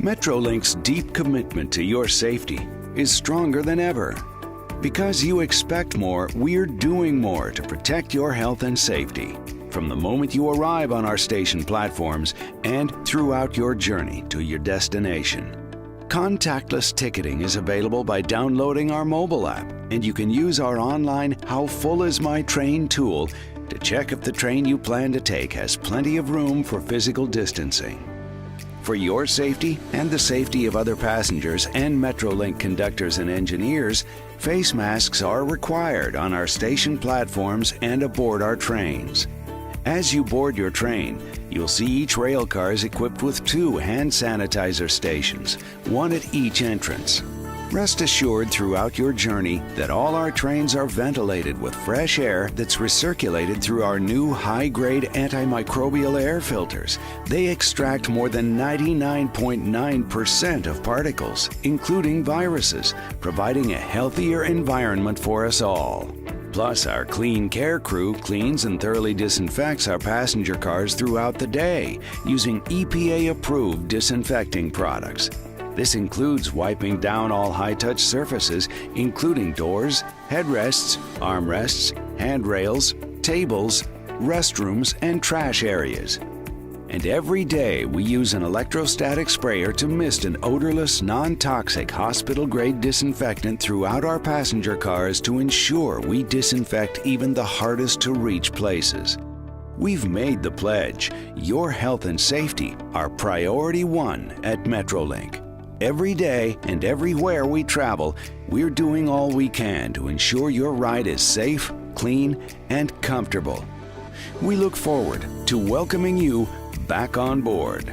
Metrolink's deep commitment to your safety is stronger than ever. Because you expect more, we're doing more to protect your health and safety. From the moment you arrive on our station platforms and throughout your journey to your destination. Contactless ticketing is available by downloading our mobile app, and you can use our online How Full Is My Train tool to check if the train you plan to take has plenty of room for physical distancing. For your safety and the safety of other passengers and Metrolink conductors and engineers, face masks are required on our station platforms and aboard our trains. As you board your train, you'll see each rail car is equipped with 2 hand sanitizer stations, 1 at each entrance. Rest assured throughout your journey that all our trains are ventilated with fresh air that's recirculated through our new high-grade antimicrobial air filters. They extract more than 99.9% of particles, including viruses, providing a healthier environment for us all. Plus, our Clean Care crew cleans and thoroughly disinfects our passenger cars throughout the day using EPA-approved disinfecting products. This includes wiping down all high-touch surfaces, including doors, headrests, armrests, handrails, tables, restrooms, and trash areas. And every day we use an electrostatic sprayer to mist an odorless, non-toxic hospital-grade disinfectant throughout our passenger cars to ensure we disinfect even the hardest-to-reach places. We've made the pledge. Your health and safety are priority one at Metrolink. Every day and everywhere we travel, we're doing all we can to ensure your ride is safe, clean, and comfortable. We look forward to welcoming you back on board.